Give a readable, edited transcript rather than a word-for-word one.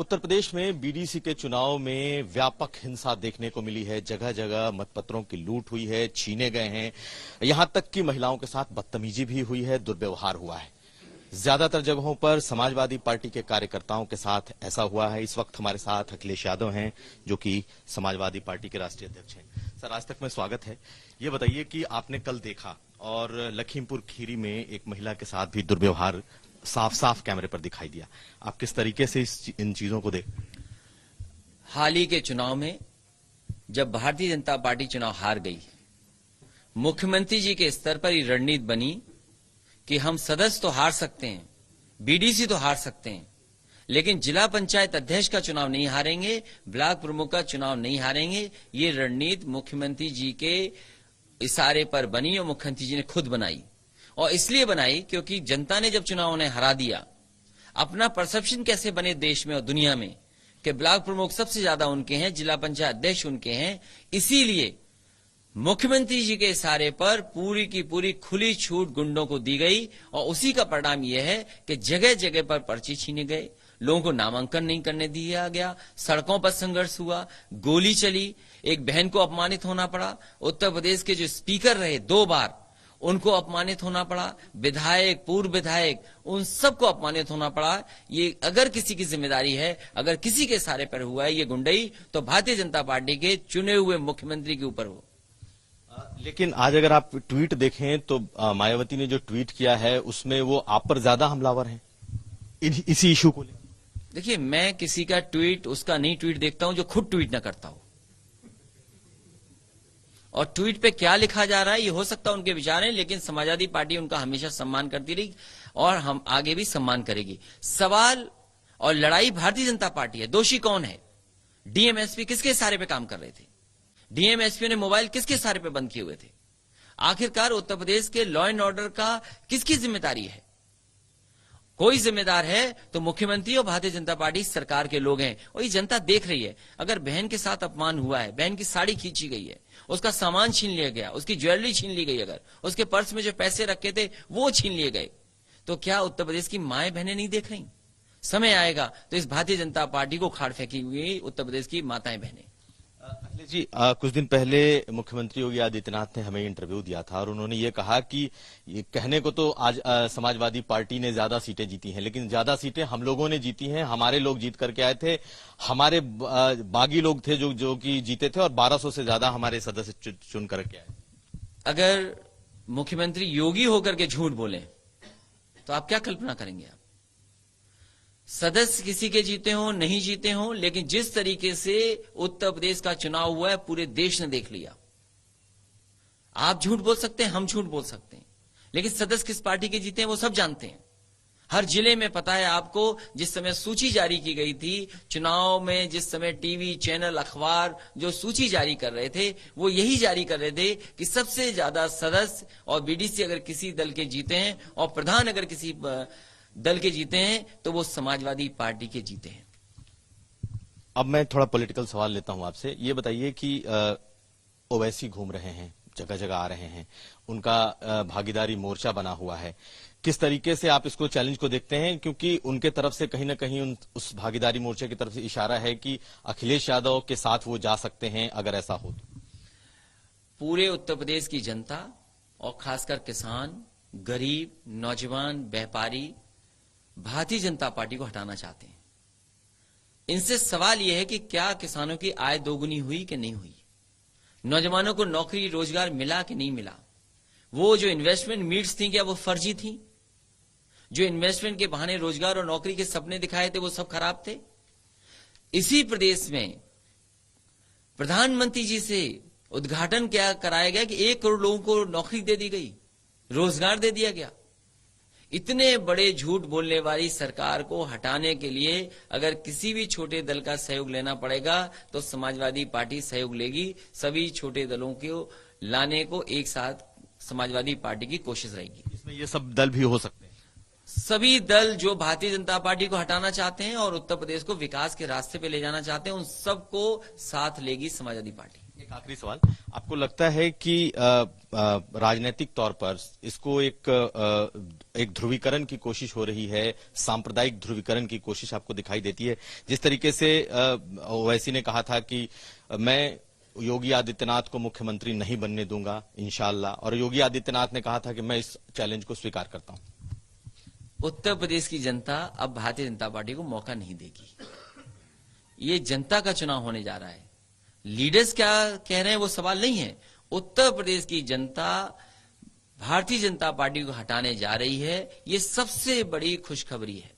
उत्तर प्रदेश में बीडीसी के चुनाव में व्यापक हिंसा देखने को मिली है। जगह जगह मतपत्रों की लूट हुई है, छीने गए हैं, यहां तक कि महिलाओं के साथ बदतमीजी भी हुई है, दुर्व्यवहार हुआ है। ज्यादातर जगहों पर समाजवादी पार्टी के कार्यकर्ताओं के साथ ऐसा हुआ है। इस वक्त हमारे साथ अखिलेश यादव हैं, जो कि समाजवादी पार्टी के राष्ट्रीय अध्यक्ष हैं। सर, आज तक में स्वागत है। ये बताइए कि आपने कल देखा और लखीमपुर खीरी में एक महिला के साथ भी दुर्व्यवहार साफ साफ कैमरे पर दिखाई दिया। आप किस तरीके से इन चीजों को देख? हाल ही के चुनाव में जब भारतीय जनता पार्टी चुनाव हार गई, मुख्यमंत्री जी के स्तर पर ये रणनीति बनी कि हम सदस्य तो हार सकते हैं, बीडीसी तो हार सकते हैं, लेकिन जिला पंचायत अध्यक्ष का चुनाव नहीं हारेंगे, ब्लॉक प्रमुख का चुनाव नहीं हारेंगे। ये रणनीति मुख्यमंत्री जी के इशारे पर बनी और मुख्यमंत्री जी ने खुद बनाई। और इसलिए बनाई क्योंकि जनता ने जब चुनाव उन्हें हरा दिया, अपना परसेप्शन कैसे बने देश में और दुनिया में कि ब्लॉक प्रमुख सबसे ज्यादा उनके हैं, जिला पंचायत अध्यक्ष उनके हैं, इसीलिए मुख्यमंत्री जी के इशारे पर पूरी की पूरी खुली छूट गुंडों को दी गई। और उसी का परिणाम यह है कि जगह जगह पर पर्चे छीने गए, लोगों को नामांकन नहीं करने दिया गया, सड़कों पर संघर्ष हुआ, गोली चली, एक बहन को अपमानित होना पड़ा। उत्तर प्रदेश के जो स्पीकर रहे 2 बार, उनको अपमानित होना पड़ा, विधायक, पूर्व विधायक, उन सबको अपमानित होना पड़ा। ये अगर किसी की जिम्मेदारी है, अगर किसी के इशारे पर हुआ है ये गुंडई, तो भारतीय जनता पार्टी के चुने हुए मुख्यमंत्री के ऊपर हो। लेकिन आज अगर आप ट्वीट देखें तो मायावती ने जो ट्वीट किया है उसमें वो आप पर ज्यादा हमलावर हैं इसी इशू को लेकर। देखिए, मैं किसी का ट्वीट उसका नहीं ट्वीट देखता हूं जो खुद ट्वीट ना करता हो। और ट्वीट पे क्या लिखा जा रहा है ये हो सकता है उनके विचार हैं, लेकिन समाजवादी पार्टी उनका हमेशा सम्मान करती रही और हम आगे भी सम्मान करेगी। सवाल और लड़ाई भारतीय जनता पार्टी है। दोषी कौन है? डीएमएसपी किसके इशारे पे काम कर रहे थे? डीएमएसपी ने मोबाइल किसके इशारे पे बंद किए हुए थे? आखिरकार उत्तर प्रदेश के लॉ एंड ऑर्डर का किसकी जिम्मेदारी है? कोई जिम्मेदार है तो मुख्यमंत्री और भारतीय जनता पार्टी सरकार के लोग हैं। और ये जनता देख रही है। अगर बहन के साथ अपमान हुआ है, बहन की साड़ी खींची गई है, उसका सामान छीन लिया गया, उसकी ज्वेलरी छीन ली गई, अगर उसके पर्स में जो पैसे रखे थे वो छीन लिए गए, तो क्या उत्तर प्रदेश की माएं बहनें नहीं देख रही? समय आएगा तो इस भारतीय जनता पार्टी को उखाड़ फेंकेंगी उत्तर प्रदेश की माताएं बहनें। अखिलेश जी, कुछ दिन पहले मुख्यमंत्री योगी आदित्यनाथ ने हमें इंटरव्यू दिया था और उन्होंने ये कहा कि ये कहने को तो आज समाजवादी पार्टी ने ज्यादा सीटें जीती हैं, लेकिन ज्यादा सीटें हम लोगों ने जीती हैं, हमारे लोग जीत करके आए थे, हमारे बागी लोग थे जो कि जीते थे और 1200 से ज्यादा हमारे सदस्य चुन करके आए। अगर मुख्यमंत्री योगी होकर के झूठ बोले तो आप क्या कल्पना करेंगे? आप सदस्य किसी के जीते हों नहीं जीते हों, लेकिन जिस तरीके से उत्तर प्रदेश का चुनाव हुआ है पूरे देश ने देख लिया। आप झूठ बोल सकते हैं, हम झूठ बोल सकते हैं, लेकिन सदस्य किस पार्टी के जीते हैं वो सब जानते हैं। हर जिले में पता है आपको। जिस समय सूची जारी की गई थी चुनाव में, जिस समय टीवी चैनल अखबार जो सूची जारी कर रहे थे वो यही जारी कर रहे थे कि सबसे ज्यादा सदस्य और बीडीसी अगर किसी दल के जीते हैं और प्रधान अगर किसी दल के जीते हैं तो वो समाजवादी पार्टी के जीते हैं। अब मैं थोड़ा पॉलिटिकल सवाल लेता हूं आपसे। ये बताइए कि ओवैसी घूम रहे हैं, जगह जगह आ रहे हैं, उनका भागीदारी मोर्चा बना हुआ है, किस तरीके से आप इसको चैलेंज को देखते हैं? क्योंकि उनके तरफ से कहीं ना कहीं उस भागीदारी मोर्चे की तरफ से इशारा है कि अखिलेश यादव के साथ वो जा सकते हैं अगर ऐसा हो तो। पूरे उत्तर प्रदेश की जनता और खासकर किसान, गरीब, नौजवान, व्यापारी भारतीय जनता पार्टी को हटाना चाहते हैं। इनसे सवाल यह है कि क्या किसानों की आय दोगुनी हुई कि नहीं हुई? नौजवानों को नौकरी रोजगार मिला कि नहीं मिला? वो जो इन्वेस्टमेंट मीट्स थी क्या वो फर्जी थी? जो इन्वेस्टमेंट के बहाने रोजगार और नौकरी के सपने दिखाए थे वो सब खराब थे? इसी प्रदेश में प्रधानमंत्री जी से उद्घाटन क्या कराया गया कि 1 करोड़ लोगों को नौकरी दे दी गई, रोजगार दे दिया गया। इतने बड़े झूठ बोलने वाली सरकार को हटाने के लिए अगर किसी भी छोटे दल का सहयोग लेना पड़ेगा तो समाजवादी पार्टी सहयोग लेगी। सभी छोटे दलों को लाने को एक साथ समाजवादी पार्टी की कोशिश रहेगी। इसमें ये सब दल भी हो सकते हैं। सभी दल जो भारतीय जनता पार्टी को हटाना चाहते हैं और उत्तर प्रदेश को विकास के रास्ते पे ले जाना चाहते हैं, उन सबको साथ लेगी समाजवादी पार्टी। एक आखिरी सवाल, आपको लगता है कि राजनीतिक तौर पर इसको एक ध्रुवीकरण की कोशिश हो रही है, सांप्रदायिक ध्रुवीकरण की कोशिश आपको दिखाई देती है? जिस तरीके से ओवैसी ने कहा था कि मैं योगी आदित्यनाथ को मुख्यमंत्री नहीं बनने दूंगा इंशाल्लाह, और योगी आदित्यनाथ ने कहा था कि मैं इस चैलेंज को स्वीकार करता हूं। उत्तर प्रदेश की जनता अब भारतीय जनता पार्टी को मौका नहीं देगी। ये जनता का चुनाव होने जा रहा है। लीडर्स क्या कह रहे हैं वो सवाल नहीं है। उत्तर प्रदेश की जनता भारतीय जनता पार्टी को हटाने जा रही है। ये सबसे बड़ी खुशखबरी है।